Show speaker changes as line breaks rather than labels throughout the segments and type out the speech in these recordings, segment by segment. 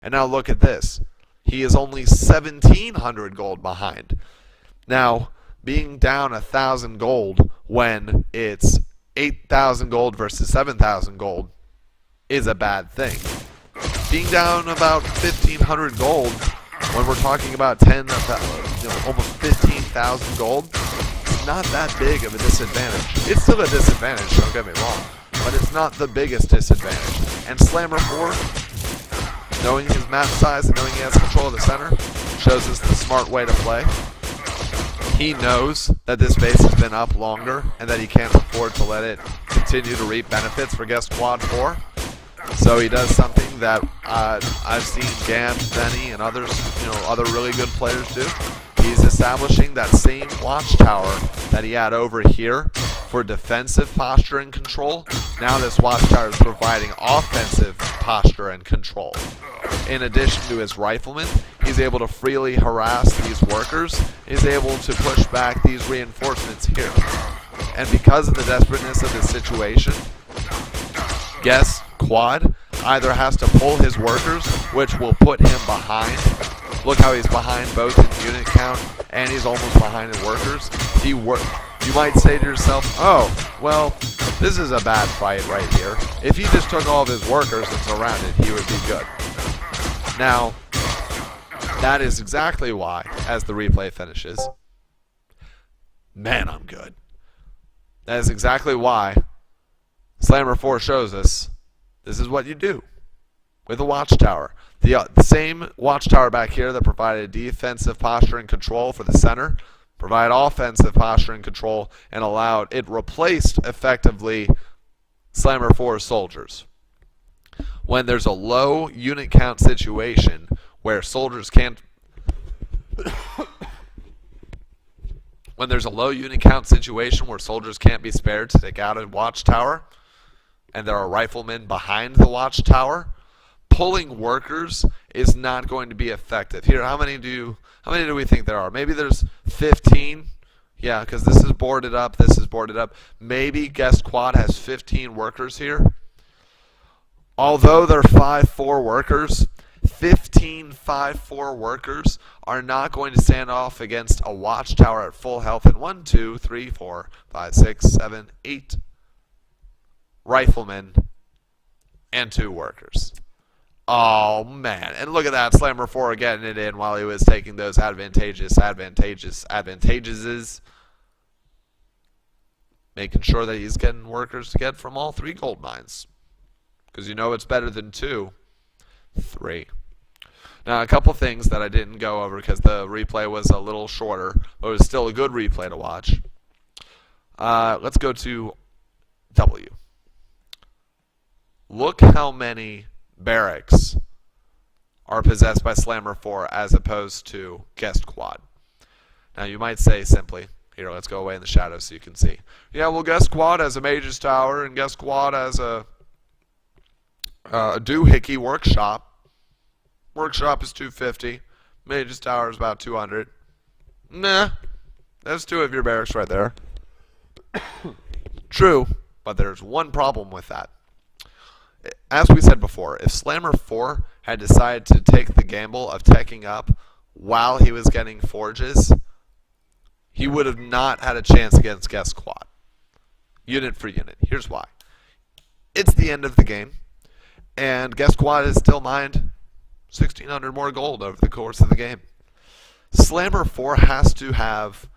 And now look at this. He is only 1,700 gold behind. Now, being down 1,000 gold when it's 8,000 gold versus 7,000 gold is a bad thing. Being down about 1,500 gold when we're talking about almost 15,000 gold, it's not that big of a disadvantage. It's still a disadvantage, don't get me wrong, but it's not the biggest disadvantage. And SlammerIV, knowing his map size and knowing he has control of the center, shows us the smart way to play. He knows that this base has been up longer and that he can't afford to let it continue to reap benefits for Guest Quad 4. So he does something that I've seen Gam, Benny, and others, other really good players do. He's establishing that same watchtower that he had over here for defensive posture and control. Now this watchtower is providing offensive posture and control. In addition to his riflemen, he's able to freely harass these workers. He's able to push back these reinforcements here. And because of the desperateness of this situation, Guest Quad either has to pull his workers, which will put him behind. Look how he's behind both in unit count and he's almost behind in workers. You might say to yourself, oh, well, this is a bad fight right here. If he just took all of his workers and surrounded, he would be good. Now, that is exactly why, as the replay finishes, man, I'm good. That is exactly why Slammer 4 shows us this is what you do with a watchtower. The same watchtower back here that provided defensive posture and control for the center, provide offensive posture and control, and it replaced effectively Slammer 4's soldiers. When there's a low unit count situation where soldiers can't when there's a low unit count situation where soldiers can't be spared to take out a watchtower, and there are riflemen behind the watchtower, pulling workers is not going to be effective. Here, how many do we think there are? Maybe there's 15. Yeah, because this is boarded up, this is boarded up. Maybe Guest Quad has 15 workers here. Although they're 5-4 workers, 15 5-4 workers are not going to stand off against a watchtower at full health and 1, 2, 3, 4, 5, 6, 7, 8 riflemen and 2 workers. Oh man, and look at that, Slammer 4 getting it in while he was taking those advantages, making sure that he's getting workers to get from all 3 gold mines. Because it's better than 2. 3. Now, a couple things that I didn't go over because the replay was a little shorter, but it was still a good replay to watch. Let's go to W. Look how many barracks are possessed by Slammer 4 as opposed to Guest Quad. Now, you might say simply, here, let's go away in the shadows so you can see. Yeah, well, Guest Quad has a Mage's Tower, and Guest Quad has a doohickey workshop. Workshop is 250. Mage's Tower is about 200. Nah, that's 2 of your barracks right there. True, but there's one problem with that. As we said before, if Slammer 4 had decided to take the gamble of teching up while he was getting forges, he would have not had a chance against Guest Quad. Unit for unit. Here's why. It's the end of the game, and Guest Quad has still mined 1,600 more gold over the course of the game. Slammer 4 has to have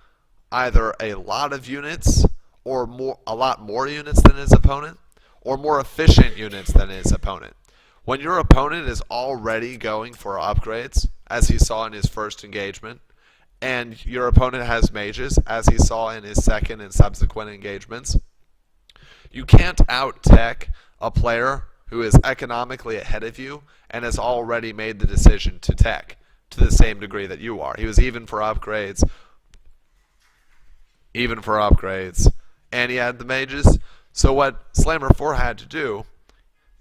either a lot of units or a lot more units than his opponent, or more efficient units than his opponent. When your opponent is already going for upgrades, as he saw in his first engagement, and your opponent has mages, as he saw in his second and subsequent engagements, you can't out-tech a player who is economically ahead of you and has already made the decision to tech to the same degree that you are. He was even for upgrades, and he had the mages. So what Slammer 4 had to do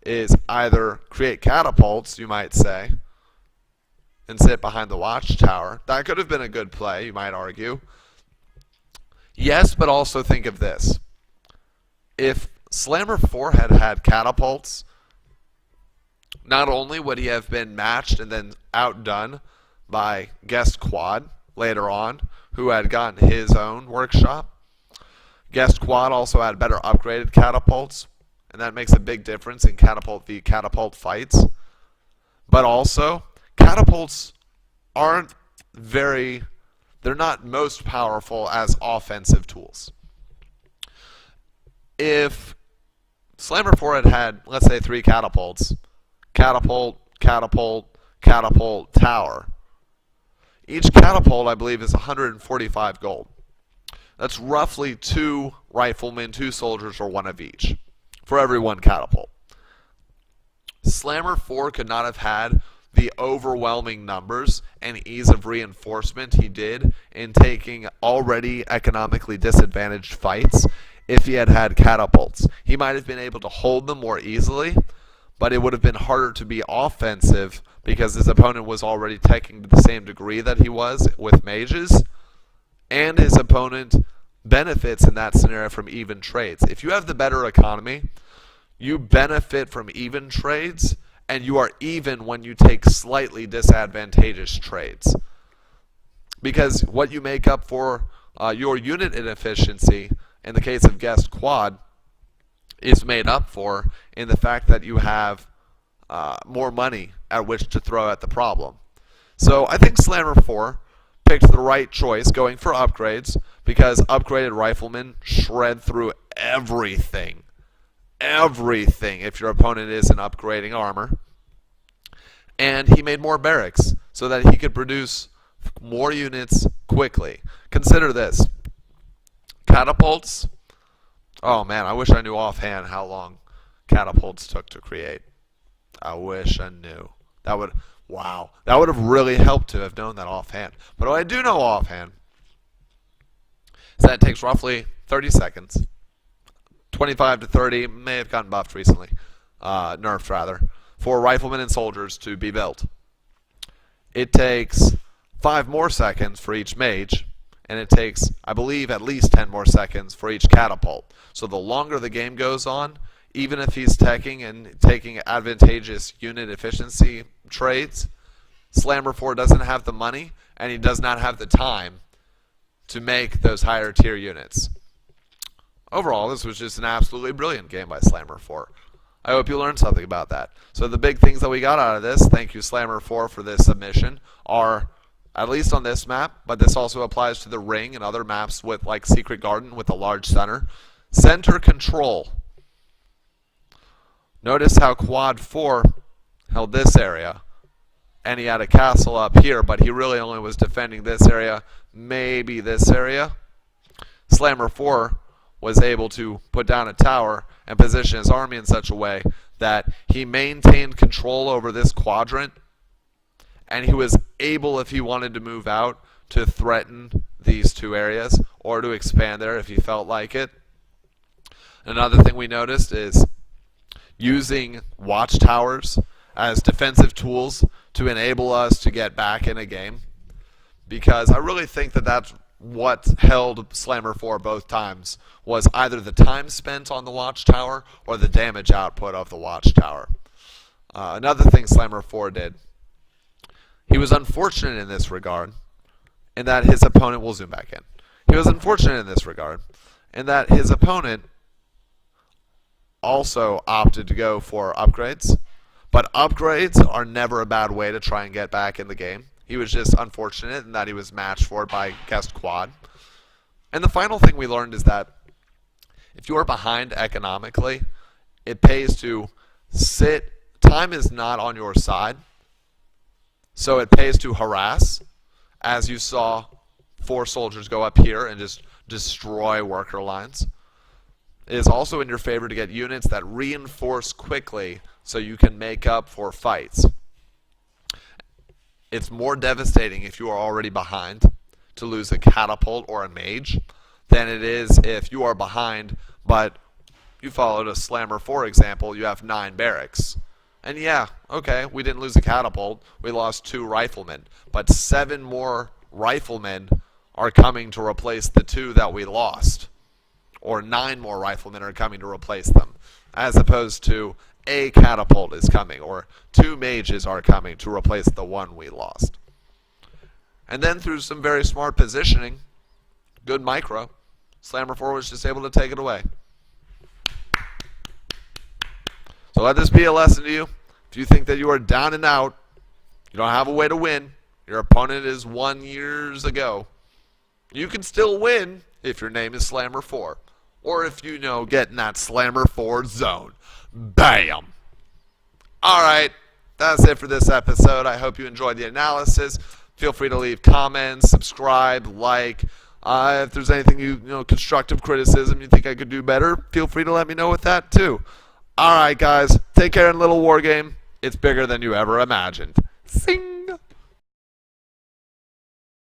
is either create catapults, you might say, and sit behind the watchtower. That could have been a good play, you might argue. Yes, but also think of this. If Slammer 4 had had catapults Not only would he have been matched and then outdone by Guest Quad later on, who had gotten his own workshop, Guest Quad also had better upgraded catapults, and that makes a big difference in catapult v catapult fights. But also, catapults aren't they're not most powerful as offensive tools. If Slammer 4 had, let's say, 3 catapults, catapult, catapult, catapult, tower. Each catapult, I believe, is 145 gold. That's roughly 2 riflemen, 2 soldiers, or 1 of each for every 1 catapult. Slammer 4 could not have had the overwhelming numbers and ease of reinforcement he did in taking already economically disadvantaged fights if he had had catapults. He might have been able to hold them more easily, but it would have been harder to be offensive because his opponent was already taking to the same degree that he was with mages, and his opponent benefits in that scenario from even trades. If you have the better economy, you benefit from even trades, and you are even when you take slightly disadvantageous trades. Because what you make up for your unit inefficiency, in the case of Guest Quad, is made up for in the fact that you have more money at which to throw at the problem. So I think Slammer 4 picked the right choice going for upgrades, because upgraded riflemen shred through everything. Everything if your opponent isn't upgrading armor. And he made more barracks so that he could produce more units quickly. Consider this. Catapults. Oh man, I wish I knew offhand how long catapults took to create. I wish I knew. That would have really helped to have known that offhand. But what I do know offhand is that it takes roughly 30 seconds. 25 to 30, may have gotten buffed recently, nerfed rather, for riflemen and soldiers to be built. It takes 5 more seconds for each mage, and it takes, I believe, at least 10 more seconds for each catapult. So the longer the game goes on, even if he's taking advantageous unit efficiency trades, Slammer 4 doesn't have the money, and he does not have the time to make those higher tier units. Overall, this was just an absolutely brilliant game by Slammer 4. I hope you learned something about that. So the big things that we got out of this, thank you Slammer 4 for this submission, are, at least on this map, but this also applies to the ring and other maps with like Secret Garden with a large center. Center control. Notice how Quad 4 held this area, and he had a castle up here, but he really only was defending this area, maybe this area. Slammer 4 was able to put down a tower and position his army in such a way that he maintained control over this quadrant, and he was able, if he wanted to move out, to threaten these 2 areas or to expand there if he felt like it. Another thing we noticed is using watchtowers as defensive tools to enable us to get back in a game, because I really think that that's what held Slammer 4 both times, was either the time spent on the watchtower or the damage output of the watchtower. Another thing Slammer 4 did, he was unfortunate in this regard, in that his opponent will zoom back in. He was unfortunate in this regard, in that his opponent also opted to go for upgrades, but upgrades are never a bad way to try and get back in the game. He was just unfortunate in that he was matched for it by Guest Quad. And the final thing we learned is that if you are behind economically, it pays to sit. Time is not on your side, so it pays to harass, as you saw 4 soldiers go up here and just destroy worker lines. It is also in your favor to get units that reinforce quickly so you can make up for fights. It's more devastating if you are already behind to lose a catapult or a mage than it is if you are behind, but you followed a Slammer 4 example, you have 9 barracks. And yeah, okay, we didn't lose a catapult, we lost 2 riflemen, but 7 more riflemen are coming to replace the 2 that we lost. or 9 more riflemen are coming to replace them, as opposed to a catapult is coming, or 2 mages are coming to replace the 1 we lost. And then through some very smart positioning, good micro, Slammer 4 was just able to take it away. So let this be a lesson to you. If you think that you are down and out, you don't have a way to win, your opponent is 1 years ago, you can still win if your name is Slammer 4. Or if you get in that Slammer 4 zone. Bam! Alright, that's it for this episode. I hope you enjoyed the analysis. Feel free to leave comments, subscribe, like. If there's anything constructive criticism you think I could do better, feel free to let me know with that too. Alright guys, take care in LittleWarGame. It's bigger than you ever imagined. Sing!